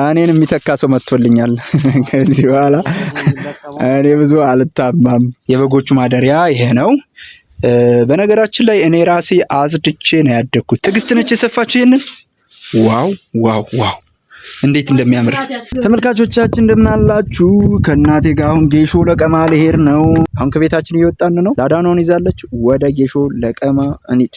እኔን የሚተካ ሰው መጥቶልኛል። ከዚህ በኋላ እኔ ብዙ አልታማም። የበጎቹ ማደሪያ ይሄ ነው። በነገራችን ላይ እኔ ራሴ አጽድቼ ነው ያደግኩት። ትዕግስት ነች የሰፋችሁ ይሄንን። ዋው ዋው ዋው እንዴት እንደሚያምር ተመልካቾቻችን እንደምን አላችሁ? ከእናቴ ጋር አሁን ጌሾ ለቀማ ልሄድ ነው። አሁን ከቤታችን እየወጣን ነው። ላዳናውን ይዛለች። ወደ ጌሾ ለቀማ እንሂድ።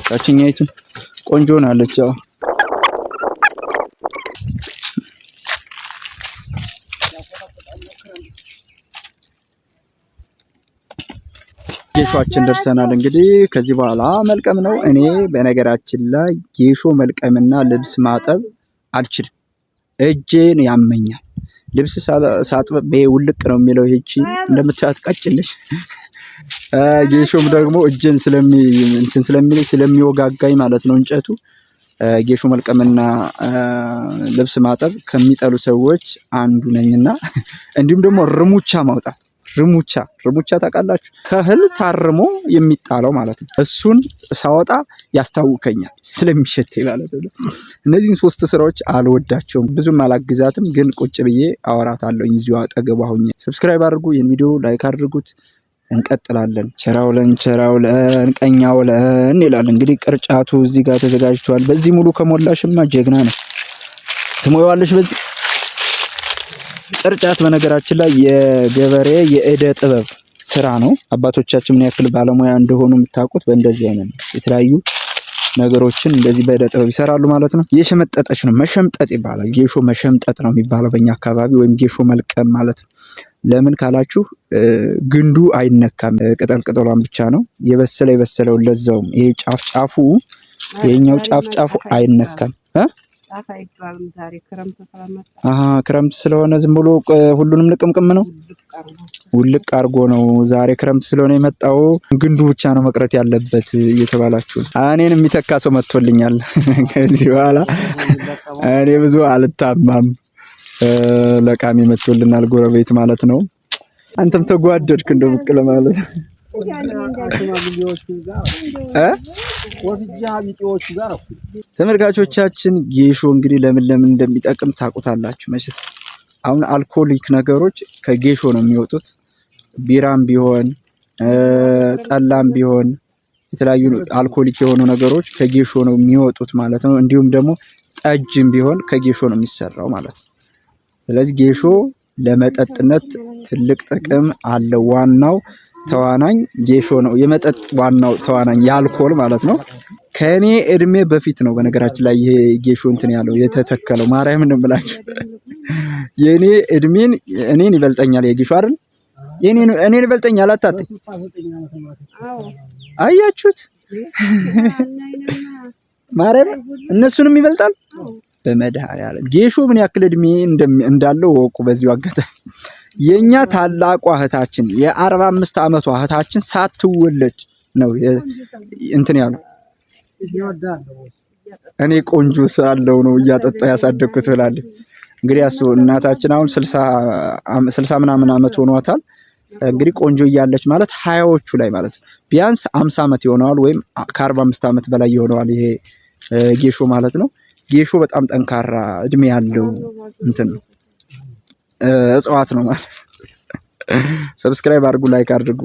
ታችኛይቱን ቆንጆ ናለች። ያው ጌሾአችን ደርሰናል። እንግዲህ ከዚህ በኋላ መልቀም ነው። እኔ በነገራችን ላይ ጌሾ መልቀምና ልብስ ማጠብ አልችልም። እጄን ያመኛል። ልብስ ሳጥብ ውልቅ ነው የሚለው። ይቺ እንደምታዩት ቀጭልሽ። ጌሾም ደግሞ እጄን ስለሚወጋጋኝ ማለት ነው እንጨቱ። ጌሾ መልቀምና ልብስ ማጠብ ከሚጠሉ ሰዎች አንዱ ነኝና እንዲሁም ደግሞ ርሙቻ ማውጣት ርሙቻ ታውቃላችሁ? ከእህል ታርሞ የሚጣለው ማለት ነው። እሱን ሳወጣ ያስታውከኛል ስለሚሸተኝ ማለት ነው። እነዚህን ሶስት ስራዎች አልወዳቸውም፣ ብዙም አላግዛትም። ግን ቁጭ ብዬ አወራታለሁ እዚሁ አጠገቧ ሆኜ። ሰብስክራይብ አድርጉ፣ ይህን ቪዲዮ ላይክ አድርጉት። እንቀጥላለን። ቸራውለን ቀኛውለን ይላል። እንግዲህ ቅርጫቱ እዚህ ጋር ተዘጋጅቷል። በዚህ ሙሉ ከሞላሽማ ጀግና ነው። ትሞያለሽ በዚህ ቅርጫት። በነገራችን ላይ የገበሬ የእደ ጥበብ ስራ ነው። አባቶቻችን ምን ያክል ባለሙያ እንደሆኑ የምታውቁት በእንደዚህ አይነት ነው። የተለያዩ ነገሮችን እንደዚህ በእደ ጥበብ ይሰራሉ ማለት ነው። የሸመጠጠች ነው፣ መሸምጠጥ ይባላል። ጌሾ መሸምጠጥ ነው የሚባለው በእኛ አካባቢ፣ ወይም ጌሾ መልቀም ማለት ነው። ለምን ካላችሁ ግንዱ አይነካም፣ ቅጠሏን ብቻ ነው የበሰለውን ለዛውም ይሄ ጫፉ የኛው ጫፉ አይነካም። ክረምት ስለሆነ ዝም ብሎ ሁሉንም ልቅምቅም ነው፣ ውልቅ አርጎ ነው። ዛሬ ክረምት ስለሆነ የመጣው ግንዱ ብቻ ነው መቅረት ያለበት እየተባላችሁ። እኔን የሚተካ ሰው መጥቶልኛል። ከዚህ በኋላ እኔ ብዙ አልታማም። ለቃሚ መጥቶልናል፣ ጎረቤት ማለት ነው። አንተም ተጓደድክ እንደው ብቅ ለማለት ተመልካቾቻችን። ጌሾ እንግዲህ ለምን እንደሚጠቅም ታውቁታላችሁ መቼስ። አሁን አልኮሊክ ነገሮች ከጌሾ ነው የሚወጡት። ቢራም ቢሆን ጠላም ቢሆን የተለያዩ አልኮሊክ የሆኑ ነገሮች ከጌሾ ነው የሚወጡት ማለት ነው። እንዲሁም ደግሞ ጠጅም ቢሆን ከጌሾ ነው የሚሰራው ማለት ነው። ስለዚህ ጌሾ ለመጠጥነት ትልቅ ጥቅም አለው። ዋናው ተዋናኝ ጌሾ ነው፣ የመጠጥ ዋናው ተዋናኝ የአልኮል ማለት ነው። ከኔ እድሜ በፊት ነው በነገራችን ላይ ይሄ ጌሾ እንትን ያለው የተተከለው። ማርያም እንደምላችሁ የኔ እድሜን እኔን ይበልጠኛል የጌሾ አይደል? እኔን ይበልጠኛል። አታጥኝ አያችሁት? ማርያም እነሱንም ይበልጣል። በመድኃኒዓለም ጌሾ ምን ያክል እድሜ እንዳለው ወቁ። በዚሁ አጋጣሚ የኛ ታላቋ እህታችን የ45 ዓመቷ እህታችን ሳትወለድ ነው እንትን ያለው። እኔ ቆንጆ ሳለው ነው እያጠጣው ያሳደግኩት ብላለች። እንግዲህ አስቡ እናታችን አሁን 60 ምናምን ዓመት ሆኗታል። እንግዲህ ቆንጆ እያለች ማለት 20ዎቹ ላይ ማለት ነው። ቢያንስ 50 ዓመት ይሆነዋል ወይም ከ45 ዓመት በላይ ይሆነዋል ይሄ ጌሾ ማለት ነው። ጌሾ በጣም ጠንካራ እድሜ ያለው እንትን ነው፣ እጽዋት ነው ማለት። ሰብስክራይብ አድርጉ፣ ላይክ አድርጉ።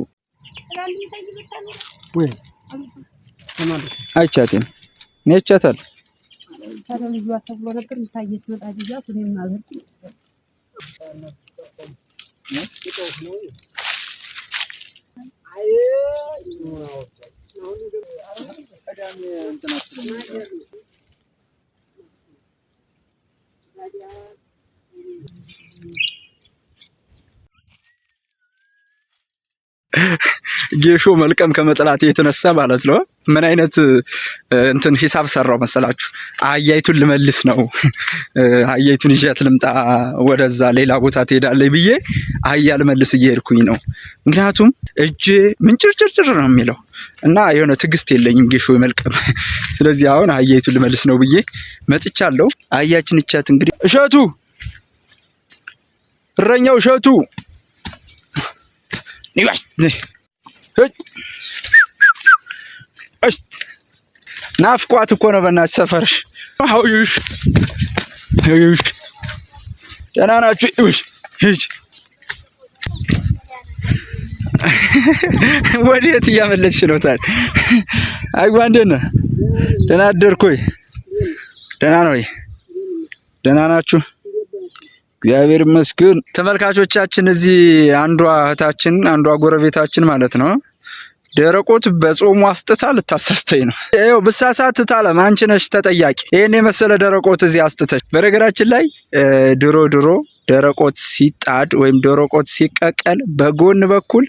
አይቻትም ነቻታል ጌሾ መልቀም ከመጥላት የተነሳ ማለት ነው። ምን አይነት እንትን ሂሳብ ሰራው መሰላችሁ? አህያይቱን ልመልስ ነው። አህያይቱን ይዣት ልምጣ ወደዛ ሌላ ቦታ ትሄዳለች ብዬ አህያ ልመልስ እየሄድኩኝ ነው። ምክንያቱም እጄ ምንጭርጭርጭር ነው የሚለው እና የሆነ ትዕግስት የለኝም ጌሾ መልቀም። ስለዚህ አሁን አህያይቱን ልመልስ ነው ብዬ መጥቻለሁ። አህያችን እቻት እንግዲህ እሸቱ እረኛው እሸቱ ንጋስ ናፍቋት እኮ ነው በእናትሽ ሰፈርሽ። አውዩሽ አውዩሽ ደህና ናችሁ? እዩሽ ሂጅ። ወዴት እያመለጥሽ ነው ታዲያ? አይጓ እንዴት ነህ? ደህና አደርክ ወይ? ደህና ነው ወይ? ደህና ናችሁ? እግዚአብሔር ይመስገን። ተመልካቾቻችን እዚህ አንዷ እህታችን አንዷ ጎረቤታችን ማለት ነው ደረቆት በጾሙ አስጥታ ልታሳስተኝ ነው። ይኸው ብሳሳት ታለም አንቺ ነሽ ተጠያቂ። ይሄን የመሰለ ደረቆት እዚህ አስጥተሽ። በነገራችን ላይ ድሮ ደረቆት ሲጣድ ወይም ደረቆት ሲቀቀል በጎን በኩል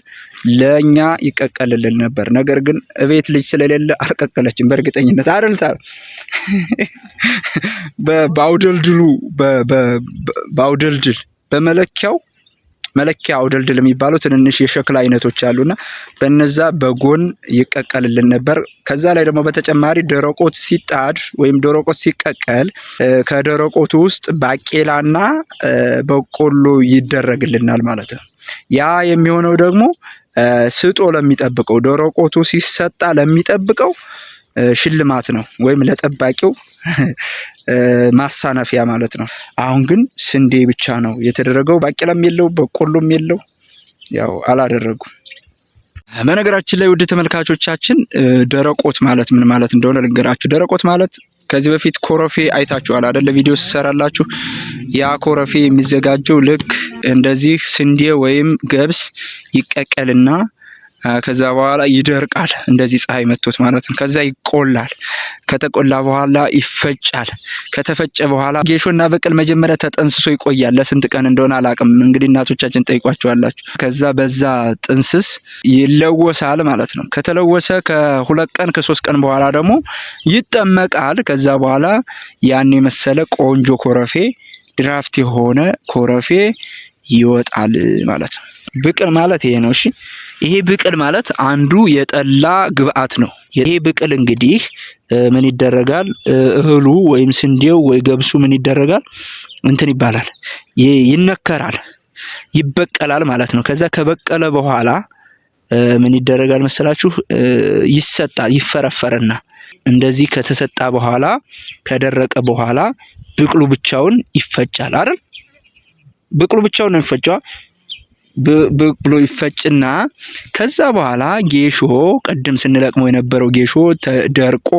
ለኛ ይቀቀልልን ነበር። ነገር ግን እቤት ልጅ ስለሌለ አልቀቀለችም። በእርግጠኝነት አይደልታ በአውደልድል መለኪያ አውደልድል የሚባለው ትንንሽ የሸክላ አይነቶች አሉና በነዛ በጎን ይቀቀልልን ነበር። ከዛ ላይ ደግሞ በተጨማሪ ደረቆት ሲጣድ ወይም ደረቆት ሲቀቀል ከደረቆቱ ውስጥ ባቄላና በቆሎ ይደረግልናል ማለት ነው። ያ የሚሆነው ደግሞ ስጦ ለሚጠብቀው ደረቆቱ ሲሰጣ ለሚጠብቀው ሽልማት ነው ወይም ለጠባቂው ማሳነፊያ ማለት ነው። አሁን ግን ስንዴ ብቻ ነው የተደረገው። ባቄላም የለው በቆሎም የለው። ያው አላደረጉም። በነገራችን ላይ ውድ ተመልካቾቻችን ደረቆት ማለት ምን ማለት እንደሆነ ልንገራችሁ። ደረቆት ማለት ከዚህ በፊት ኮረፌ አይታችኋል አይደል? ቪዲዮ ስሰራላችሁ ያ ኮረፌ የሚዘጋጀው ልክ እንደዚህ ስንዴ ወይም ገብስ ይቀቀልና ከዛ በኋላ ይደርቃል። እንደዚህ ፀሐይ መጥቶት ማለት ነው። ከዛ ይቆላል። ከተቆላ በኋላ ይፈጫል። ከተፈጨ በኋላ ጌሾና በቅል መጀመሪያ ተጠንስሶ ይቆያል። ለስንት ቀን እንደሆነ አላውቅም። እንግዲህ እናቶቻችን ጠይቋቸዋላችሁ። ከዛ በዛ ጥንስስ ይለወሳል ማለት ነው። ከተለወሰ ከ2 ቀን ከ3 ቀን በኋላ ደግሞ ይጠመቃል። ከዛ በኋላ ያን የመሰለ ቆንጆ ኮረፌ ድራፍት የሆነ ኮረፌ ይወጣል ማለት ነው። ብቅል ማለት ይሄ ነው። እሺ ይሄ ብቅል ማለት አንዱ የጠላ ግብአት ነው። ይሄ ብቅል እንግዲህ ምን ይደረጋል? እህሉ ወይም ስንዴው ወይ ገብሱ ምን ይደረጋል? እንትን ይባላል፣ ይነከራል፣ ይበቀላል ማለት ነው። ከዛ ከበቀለ በኋላ ምን ይደረጋል መሰላችሁ? ይሰጣል፣ ይፈረፈርና እንደዚህ ከተሰጣ በኋላ ከደረቀ በኋላ ብቅሉ ብቻውን ይፈጫል አይደል? ብቅሉ ብቻውን ነው የሚፈጨው። ብሎ ይፈጭና ከዛ በኋላ ጌሾ ቀደም ስንለቅመው የነበረው ጌሾ ደርቆ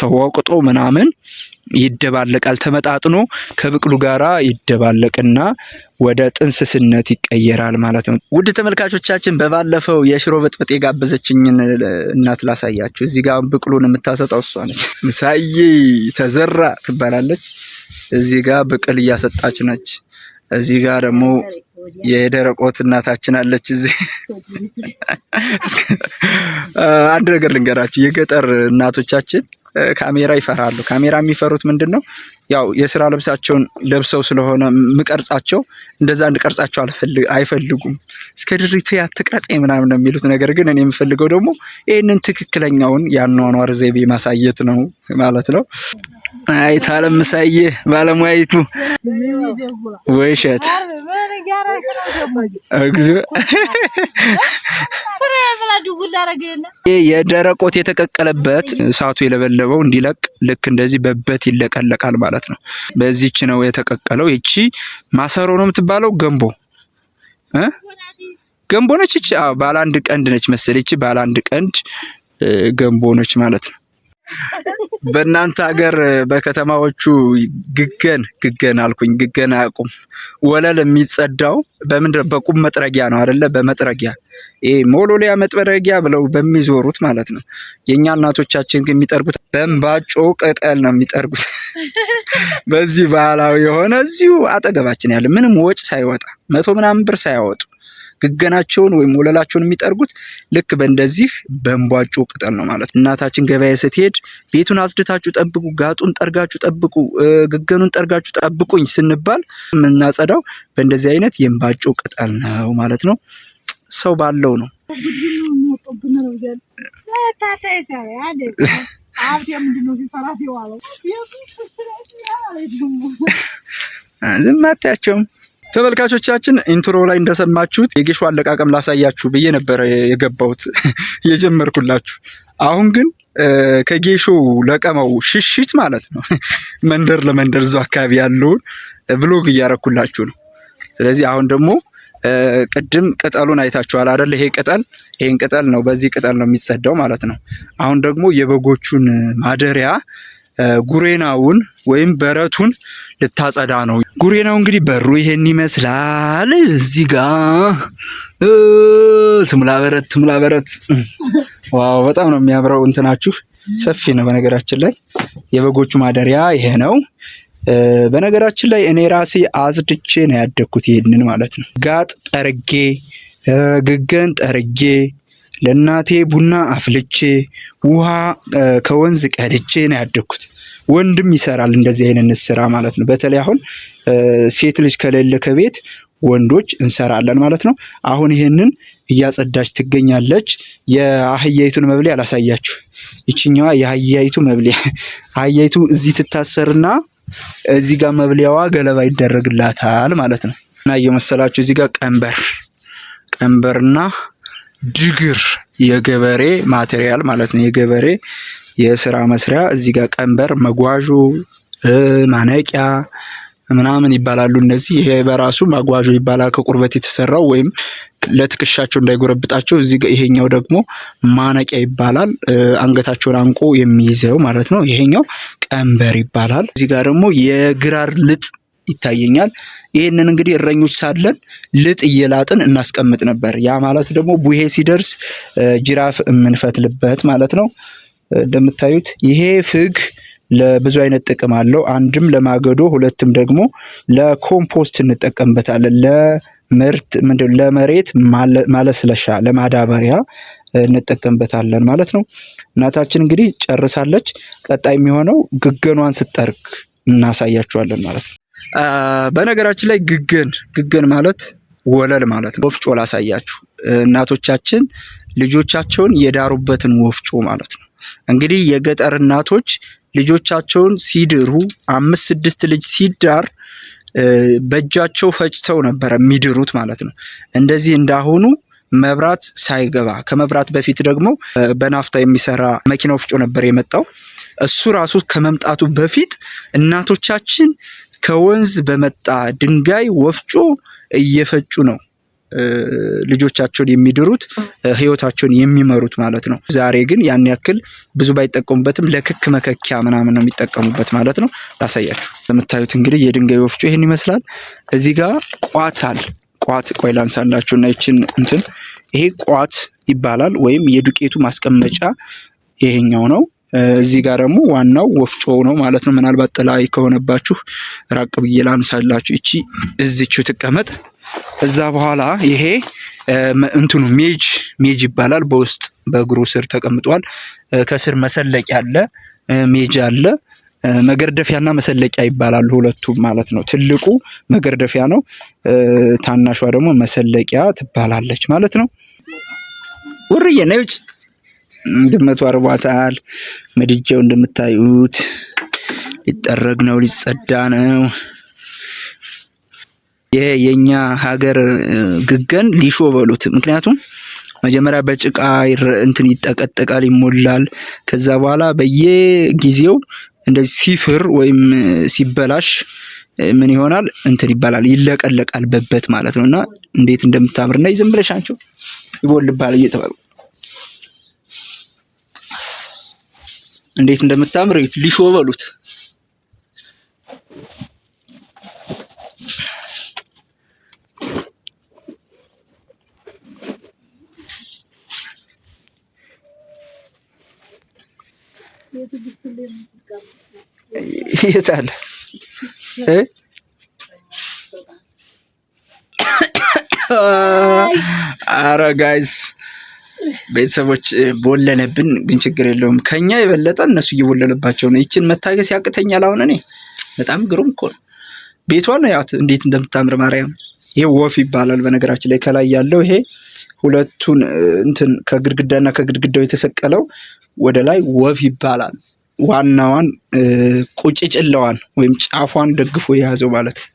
ተወቅጦ ምናምን ይደባለቃል። ተመጣጥኖ ከብቅሉ ጋራ ይደባለቅና ወደ ጥንስስነት ይቀየራል ማለት ነው። ውድ ተመልካቾቻችን በባለፈው የሽሮ በጥብጥ የጋበዘችኝን እናት ላሳያችሁ። እዚህ ጋር ብቅሉን የምታሰጣው እሷ ነች። ምሳዬ ተዘራ ትባላለች። እዚህ ጋር ብቅል እያሰጣች ነች። እዚህ ጋር ደግሞ የደረቆት እናታችን አለች። እዚህ አንድ ነገር ልንገራችሁ። የገጠር እናቶቻችን ካሜራ ይፈራሉ። ካሜራ የሚፈሩት ምንድነው? ያው የስራ ልብሳቸውን ለብሰው ስለሆነ ምቀርጻቸው እንደዛ እንድቀርጻቸው አይፈልጉም። እስከ ድሪቱ ያትቀርጸኝ ምናምን ነው የሚሉት። ነገር ግን እኔ የምፈልገው ደግሞ ይሄንን ትክክለኛውን ያኗኗር ዘይቤ ማሳየት ነው ማለት ነው። አይ ታለም ምሳዬ ባለሙያይቱ ወይሸት የደረቆት የተቀቀለበት እሳቱ የለበለበው እንዲለቅ ልክ እንደዚህ በበት ይለቀለቃል ማለት ነው። በዚህች ነው የተቀቀለው። ይቺ ማሰሮ ነው የምትባለው። ገንቦ ነች። ይቺ ባለ አንድ ቀንድ ነች መሰለኝ። ይቺ ባለ አንድ ቀንድ ገንቦ ነች ማለት ነው። በእናንተ ሀገር በከተማዎቹ ግገን አልኩኝ። ግገን አያውቁም። ወለል የሚጸዳው በምንድነው? በቁም መጥረጊያ ነው አይደለ? በመጥረጊያ ይሄ ሞሎሊያ መጥረጊያ ብለው በሚዞሩት ማለት ነው። የኛ እናቶቻችን ግን የሚጠርጉት በእምባጮ ቅጠል ነው የሚጠርጉት። በዚህ ባህላዊ የሆነ እዚሁ አጠገባችን ያለ ምንም ወጭ ሳይወጣ 100 ምናምን ብር ሳያወጡ ግገናቸውን ወይም ወለላቸውን የሚጠርጉት ልክ በእንደዚህ በእምባጮ ቅጠል ነው ማለት ነው። እናታችን ገበያ ስትሄድ ቤቱን አጽድታችሁ ጠብቁ፣ ጋጡን ጠርጋችሁ ጠብቁ፣ ግገኑን ጠርጋችሁ ጠብቁኝ ስንባል የምናጸዳው በእንደዚህ አይነት የእምባጮ ቅጠል ነው ማለት ነው። ሰው ባለው ነው። ዝም አትያቸውም። ተመልካቾቻችን ኢንትሮ ላይ እንደሰማችሁት የጌሾ አለቃቀም ላሳያችሁ ብዬ ነበር የገባሁት የጀመርኩላችሁ። አሁን ግን ከጌሾ ለቀመው ሽሽት ማለት ነው መንደር ለመንደር እዛው አካባቢ ያለውን ብሎግ እያረኩላችሁ ነው። ስለዚህ አሁን ደግሞ ቅድም ቅጠሉን አይታችኋል አይደል? ይሄን ቅጠል ነው፣ በዚህ ቅጠል ነው የሚጸዳው ማለት ነው። አሁን ደግሞ የበጎቹን ማደሪያ ጉሬናውን ወይም በረቱን ልታጸዳ ነው። ጉሬናው እንግዲህ በሩ ይሄን ይመስላል። እዚህ ጋር ትሙላ በረት ዋው በጣም ነው የሚያምረው። እንትናችሁ ሰፊ ነው። በነገራችን ላይ የበጎቹ ማደሪያ ይሄ ነው። በነገራችን ላይ እኔ ራሴ አጽድቼ ነው ያደግኩት ይሄንን ማለት ነው። ጋጥ ጠርጌ ግገን ጠርጌ ለእናቴ ቡና አፍልቼ ውሃ ከወንዝ ቀድቼ ነው ያደግኩት። ወንድም ይሰራል እንደዚህ አይነት ስራ ማለት ነው። በተለይ አሁን ሴት ልጅ ከሌለ ከቤት ወንዶች እንሰራለን ማለት ነው። አሁን ይሄንን እያጸዳች ትገኛለች። የአህያይቱን መብሊያ አላሳያችሁ። ይችኛዋ የአህያይቱ መብሊያ፣ አህያይቱ እዚህ ትታሰርና እዚህ ጋር መብሊያዋ ገለባ ይደረግላታል ማለት ነው። እና እየመሰላችሁ እዚህ ጋር ቀንበርና ድግር የገበሬ ማቴሪያል ማለት ነው። የገበሬ የስራ መስሪያ እዚህ ጋር ቀንበር፣ መጓዦ፣ ማነቂያ ምናምን ይባላሉ እነዚህ። ይሄ በራሱ ማጓዦ ይባላል ከቁርበት የተሰራው ወይም ለትከሻቸው እንዳይጎረብጣቸው። እዚህ ጋር ይሄኛው ደግሞ ማነቂያ ይባላል፣ አንገታቸውን አንቆ የሚይዘው ማለት ነው። ይሄኛው ቀንበር ይባላል። እዚህ ጋር ደግሞ የግራር ልጥ ይታየኛል። ይሄንን እንግዲህ እረኞች ሳለን ልጥ እየላጥን እናስቀምጥ ነበር። ያ ማለት ደግሞ ቡሄ ሲደርስ ጅራፍ የምንፈትልበት ማለት ነው። እንደምታዩት ይሄ ፍግ ለብዙ አይነት ጥቅም አለው። አንድም ለማገዶ፣ ሁለትም ደግሞ ለኮምፖስት እንጠቀምበታለን። ለመሬት ማለስለሻ፣ ለማዳበሪያ እንጠቀምበታለን ማለት ነው። እናታችን እንግዲህ ጨርሳለች። ቀጣይ የሚሆነው ግገኗን ስጠርግ እናሳያችኋለን ማለት ነው። በነገራችን ላይ ግገን ማለት ወለል ማለት ነው። ወፍጮ ላሳያችሁ። እናቶቻችን ልጆቻቸውን የዳሩበትን ወፍጮ ማለት ነው። እንግዲህ የገጠር እናቶች ልጆቻቸውን ሲድሩ 5-6 ልጅ ሲዳር በእጃቸው ፈጭተው ነበር የሚድሩት ማለት ነው። እንደዚህ እንዳሁኑ መብራት ሳይገባ ከመብራት በፊት ደግሞ በናፍታ የሚሰራ መኪና ወፍጮ ነበር የመጣው። እሱ ራሱ ከመምጣቱ በፊት እናቶቻችን ከወንዝ በመጣ ድንጋይ ወፍጮ እየፈጩ ነው ልጆቻቸውን የሚድሩት፣ ህይወታቸውን የሚመሩት ማለት ነው። ዛሬ ግን ያን ያክል ብዙ ባይጠቀሙበትም ለክክ መከኪያ ምናምን ነው የሚጠቀሙበት ማለት ነው። ላሳያችሁ። የምታዩት እንግዲህ የድንጋይ ወፍጮ ይሄን ይመስላል። እዚህ ጋር ቋት ቆይ ላንሳላችሁ እና ይችን እንትን ይሄ ቋት ይባላል ወይም የዱቄቱ ማስቀመጫ ይሄኛው ነው። እዚህ ጋር ደግሞ ዋናው ወፍጮ ነው ማለት ነው። ምናልባት ጥላይ ከሆነባችሁ ራቅ ብዬ ላንሳላችሁ። እቺ እዚቹ ትቀመጥ። እዛ በኋላ ይሄ እንትኑ ሜጅ ይባላል። በውስጥ በእግሩ ስር ተቀምጧል። ከስር መሰለቂያ አለ፣ ሜጅ አለ። መገርደፊያና መሰለቂያ ይባላሉ ሁለቱም ማለት ነው። ትልቁ መገርደፊያ ነው፣ ታናሿ ደግሞ መሰለቂያ ትባላለች ማለት ነው። ውርዬ ነውጭ ድመቱ አርቧታል። ምድጃው እንደምታዩት ሊጠረግ ነው፣ ሊጸዳ ነው። ይሄ የኛ ሀገር ግገን ሊሾ በሉት። ምክንያቱም መጀመሪያ በጭቃ እንትን ይጠቀጠቃል፣ ይሞላል። ከዛ በኋላ በየጊዜው እንደዚህ ሲፍር ወይም ሲበላሽ ምን ይሆናል እንትን ይባላል፣ ይለቀለቃል በበት ማለት ነውና እንዴት እንደምታምርና ይዘም ብለሻቸው ይቦልባል እየተባሉ እንዴት እንደምታምር ሊሾ በሉት። የታለ አረ ጋይስ ቤተሰቦች ቦለነብን፣ ግን ችግር የለውም። ከኛ የበለጠ እነሱ እየቦለለባቸው ነው። ይችን መታገስ ያቅተኛል። አሁን እኔ በጣም ግሩም እኮ ነው። ቤቷን ያት እንዴት እንደምታምር ማርያም። ይሄ ወፍ ይባላል በነገራችን ላይ። ከላይ ያለው ይሄ ሁለቱን እንትን ከግድግዳና ከግድግዳው የተሰቀለው ወደ ላይ ወፍ ይባላል። ዋናዋን ቁጭጭለዋን ወይም ጫፏን ደግፎ የያዘው ማለት ነው።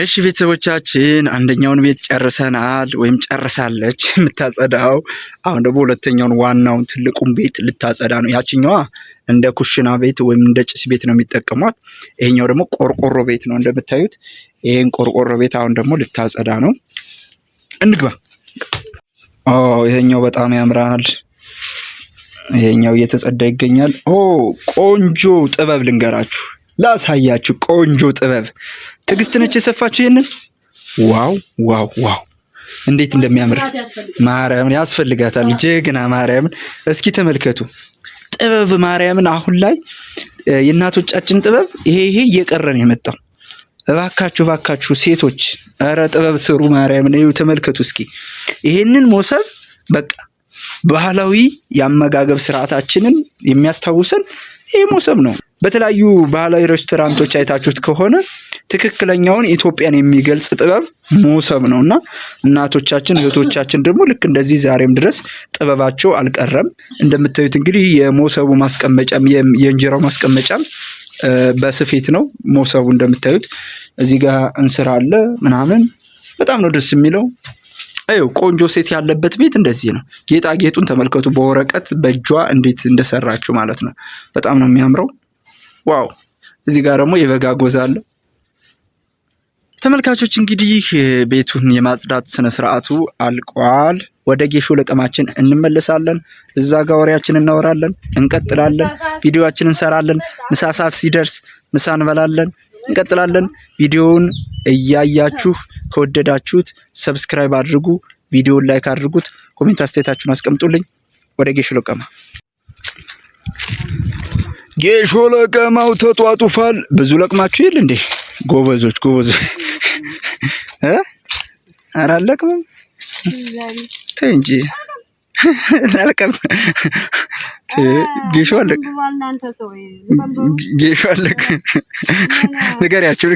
እሺ ቤተሰቦቻችን አንደኛውን ቤት ጨርሰናል ወይም ጨርሳለች የምታጸዳው። አሁን ደግሞ ሁለተኛውን ዋናውን ትልቁን ቤት ልታጸዳ ነው። ያችኛዋ እንደ ኩሽና ቤት ወይም እንደ ጭስ ቤት ነው የሚጠቀሟት። ይሄኛው ደግሞ ቆርቆሮ ቤት ነው እንደምታዩት። ይሄን ቆርቆሮ ቤት አሁን ደግሞ ልታጸዳ ነው። እንግባ። ይሄኛው በጣም ያምራል። ይሄኛው እየተጸዳ ይገኛል። ቆንጆ ጥበብ ልንገራችሁ ላሳያችሁ። ቆንጆ ጥበብ ትዕግስት ነች የሰፋችሁ ይሄንን። ዋው ዋው ዋው እንዴት እንደሚያምር ማርያምን ያስፈልጋታል። ጀግና ማርያምን እስኪ ተመልከቱ። ጥበብ ማርያምን አሁን ላይ የእናቶቻችን ጥበብ ይሄ እየቀረን የመጣው። እባካችሁ ሴቶች ኧረ ጥበብ ስሩ ማርያምን። እዩ ተመልከቱ እስኪ ይሄንን ሞሰብ በቃ ባህላዊ የአመጋገብ ስርዓታችንን የሚያስታውሰን ይሄ ሞሰብ ነው። በተለያዩ ባህላዊ ሬስቶራንቶች አይታችሁት ከሆነ ትክክለኛውን ኢትዮጵያን የሚገልጽ ጥበብ ሞሰብ ነውና እናቶቻችን እህቶቻችን ደግሞ ልክ እንደዚህ ዛሬም ድረስ ጥበባቸው አልቀረም። እንደምታዩት እንግዲህ የሞሰቡ ማስቀመጫም የእንጀራው ማስቀመጫም በስፌት ነው። ሞሰቡ እንደምታዩት እዚህ ጋር እንስራ አለ ምናምን በጣም ነው ደስ የሚለው። ቆንጆ ሴት ያለበት ቤት እንደዚህ ነው። ጌጣጌጡን ተመልከቱ። በወረቀት በእጇ እንዴት እንደሰራችሁ ማለት ነው። በጣም ነው የሚያምረው። ዋው! እዚህ ጋር ደግሞ የበጋ ጎዛ አለ። ተመልካቾች እንግዲህ ቤቱን የማጽዳት ስነ ስርዓቱ አልቋል። ወደ ጌሾ ለቀማችን እንመለሳለን። እዛ ጋር ወሬያችን እናወራለን፣ እንቀጥላለን። ቪዲዮአችንን እንሰራለን። ምሳ ሰዓት ሲደርስ ምሳ እንበላለን፣ እንቀጥላለን። ቪዲዮውን እያያችሁ ከወደዳችሁት ሰብስክራይብ አድርጉ፣ ቪዲዮውን ላይክ አድርጉት፣ ኮሜንት አስተያየታችሁን አስቀምጡልኝ። ወደ ጌሾ ለቀማ። ጌሾ ለቀማው ተጧጡፋል። ብዙ ለቅማችሁ ይል እንዴ ጎበዞች ኧረ አለቅምም ተይ እንጂ አለቀም። ጌሾ አለቅ ንገሪያቸው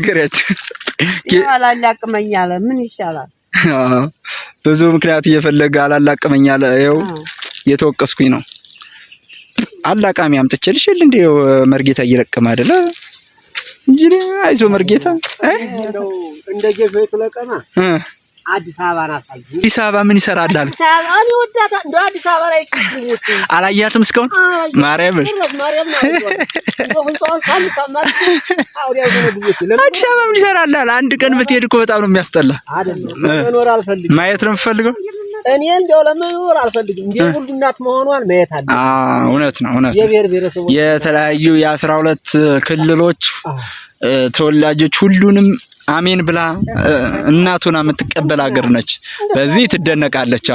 አላላቅመኛለ ምን ይሻላል? ብዙ ምክንያት እየፈለገ አላላቅመኛለ። ይኸው እየተወቀስኩኝ ነው። አላቃሚ አምጥቼልሽ የለ እንዴ መርጌታ እየለቀመ አይደለ እንጂ አይዞ መርጌታ እንደ ጌሾ የተለቀመ አዲስ አበባ ናታኝ። አዲስ አበባ ምን ይሰራል? አዲስ አበባ ወዳታ እንደ አዲስ አበባ ላይ ቅድሙት አላያትም እስካሁን ማርያም ነው አዲስ አበባ ምን ይሰራል? አንድ ቀን ብትሄድ እኮ በጣም ነው የሚያስጠላ። መኖር አልፈልግም። ማየት ነው የምፈልገው። እኔ እንደው ለመኖር አልፈልግም። እንደ ሁሉ እናት መሆኗን ማየት አለ። እውነት ነው። የብሔር ብሔረሰቦች የተለያዩ የ12 ክልሎች ተወላጆች ሁሉንም አሜን ብላ እናቱን የምትቀበል ሀገር ነች። በዚህ ትደነቃለች።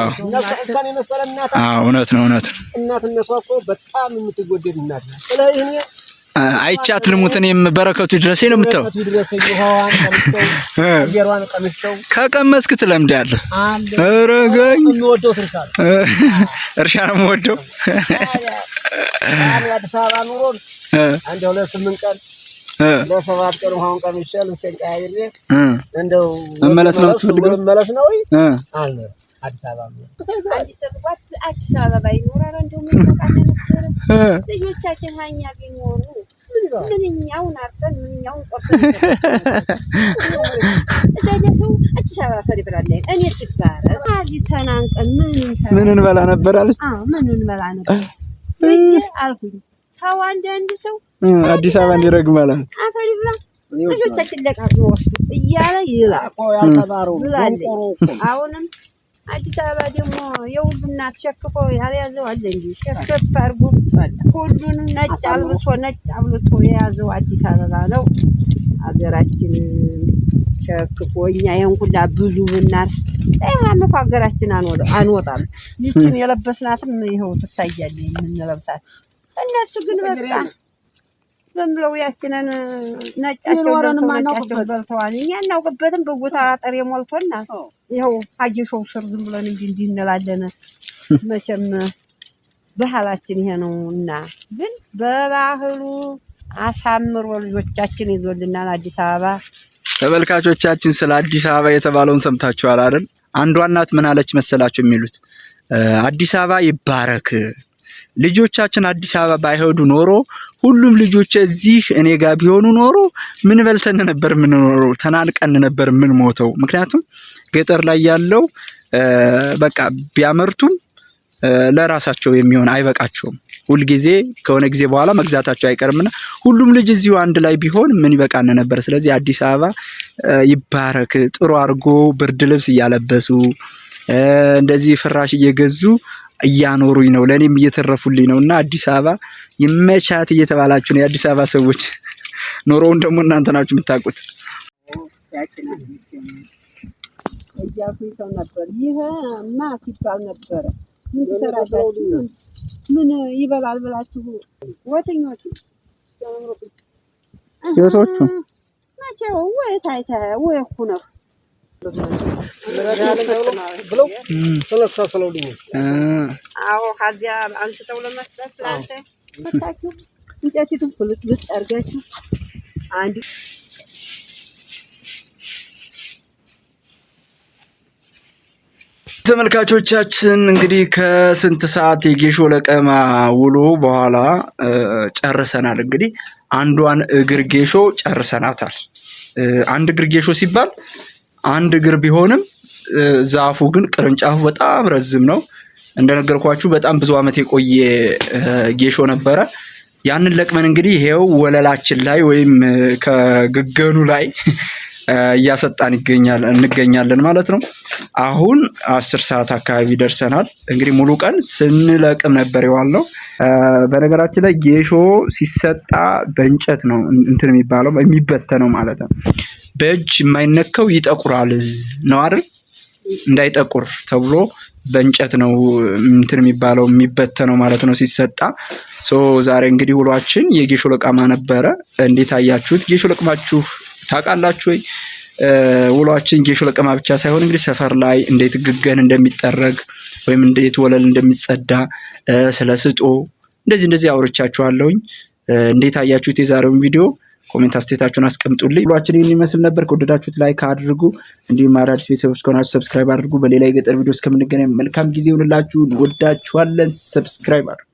እውነት ነው። እናትነቷ እኮ በጣም የምትወደድ እናት ናት። ስለዚህ እኔ አይቻት ልሙት እኔም በረከቱ ድረሴ ነው የምትለው። ከቀመስክ ትለምዳለህ። ረገኝ እርሻ ነው የምወደው። አዲስ አበባ ኑሮ አንድ 2-8 ቀን ለሰባት ቀን ውሃውን ቀምሼ ልብሴን ቀያይሬ እንደው መመለስ ነው የምትፈልገው? መመለስ ነው አለ አዲስ አበባ አዲስ አበባ ይኖራል። እንደው ምን ልጆቻችን ሀኛ ቢኖሩ ምንኛውን አርሰን ምንኛውን ቆርሰን እደሰው አዲስ አበባ ፈሪ ብላለች። እኔ ትባረ አዚ ተናንቀን ምን እንበላ ነበር አለች። ምን እንበላ ነበር አልኩኝ። ሰው አንድ ሰው አዲስ አበባ እንዲረግማል አፈሪ ብላ ልጆቻችን ለቃቅሞ ወስዱ እያለ ይላል ያልተባረው አሁንም አዲስ አበባ ደግሞ የሁሉ እናት ሸክፎ ያልያዘው አለ እንጂ ሸክፍ አድርጎ ሁሉንም ነጭ አብልቶ የያዘው አዲስ አበባ ነው። ሀገራችን ሸክፎ እኛ ይሄን ሁላ ብዙ ብናርስ አመፋ ሀገራችን አንወጣም። ይችን የለበስናትም ይኸው ትታያለች የምንለብሳት። እነሱ ግን በቃ በምለው ያችንን ነጫቸውን በልተዋል። እኛ እናውቅበትም በቦታ አጠር የሞልቶና ይኸው አየሾው ስር ዝም ብለን እንጂ እንላለን። መቼም ባህላችን ይሄ ነውና ግን በባህሉ አሳምሮ ልጆቻችን ይዞልናል አዲስ አበባ። ተመልካቾቻችን ስለ አዲስ አበባ የተባለውን ሰምታችኋል አይደል? አንዷ እናት ምን አለች መሰላችሁ የሚሉት አዲስ አበባ ይባረክ ልጆቻችን አዲስ አበባ ባይሄዱ ኖሮ ሁሉም ልጆች እዚህ እኔ ጋር ቢሆኑ ኖሮ ምን በልተን ነበር የምንኖረው? ተናንቀን ነበር የምንሞተው። ምክንያቱም ገጠር ላይ ያለው በቃ ቢያመርቱም ለራሳቸው የሚሆን አይበቃቸውም። ሁልጊዜ ከሆነ ጊዜ በኋላ መግዛታቸው አይቀርምና ሁሉም ልጅ እዚሁ አንድ ላይ ቢሆን ምን ይበቃን ነበር። ስለዚህ አዲስ አበባ ይባረክ፣ ጥሩ አድርጎ ብርድ ልብስ እያለበሱ እንደዚህ ፍራሽ እየገዙ እያኖሩኝ ነው፣ ለኔም እየተረፉልኝ ነውና አዲስ አበባ ይመቻት እየተባላችሁ ነው የአዲስ አበባ ሰዎች። ኑሮውን ደግሞ እናንተ ናችሁ የምታውቁት። እያልኩኝ ሰው ነበር። ይሄማ ሲባል ነበረ ምን ትሰራላችሁ? ምን ይበላል ብላችሁ ወተኞቹ ሴቶቹ ናቸው ወይ ታይታ ወይ እኮ ነው ብለው ስለሳሰለውልኝ። አዎ ሀዲያ አንስተው ለመስጠት ላንተ መታችሁ እንጨቲቱን ፍልጥ አድርጋችሁ አንድ ተመልካቾቻችን እንግዲህ ከስንት ሰዓት የጌሾ ለቀማ ውሎ በኋላ ጨርሰናል። እንግዲህ አንዷን እግር ጌሾ ጨርሰናታል። አንድ እግር ጌሾ ሲባል አንድ እግር ቢሆንም ዛፉ ግን ቅርንጫፉ በጣም ረዝም ነው። እንደነገርኳችሁ በጣም ብዙ ዓመት የቆየ ጌሾ ነበረ። ያንን ለቅመን እንግዲህ ይሄው ወለላችን ላይ ወይም ከግገኑ ላይ እያሰጣን እንገኛለን ማለት ነው። አሁን 10 ሰዓት አካባቢ ደርሰናል። እንግዲህ ሙሉ ቀን ስንለቅም ነበር የዋልነው። በነገራችን ላይ ጌሾ ሲሰጣ በእንጨት ነው እንትን የሚባለው የሚበተነው ማለት ነው። በእጅ የማይነካው ይጠቁራል ነው አይደል? እንዳይጠቁር ተብሎ በእንጨት ነው እንትን የሚባለው የሚበተነው ማለት ነው ሲሰጣ። ዛሬ እንግዲህ ውሏችን የጌሾ ለቀማ ነበረ። እንዴት አያችሁት? ጌሾ ለቅማችሁ ታውቃላችሁ ወይ? ውሏችን ጌሾ ለቀማ ብቻ ሳይሆን እንግዲህ ሰፈር ላይ እንዴት ግገን እንደሚጠረግ ወይም እንዴት ወለል እንደሚጸዳ ስለ ስጦ እንደዚህ አውርቻችኋለሁኝ። እንዴት አያችሁት የዛሬውን ቪዲዮ? ኮሜንት አስተያየታችሁን አስቀምጡልኝ። ውሏችን ይህን ይመስል ነበር። ከወደዳችሁት ላይክ አድርጉ፣ እንዲሁም አዳዲስ ቤተሰቦች ከሆናችሁ ሰብስክራይብ አድርጉ። በሌላ የገጠር ቪዲዮ እስከምንገናኝ መልካም ጊዜ ይሁንላችሁ። እንወዳችኋለን። ሰብስክራይብ አድርጉ።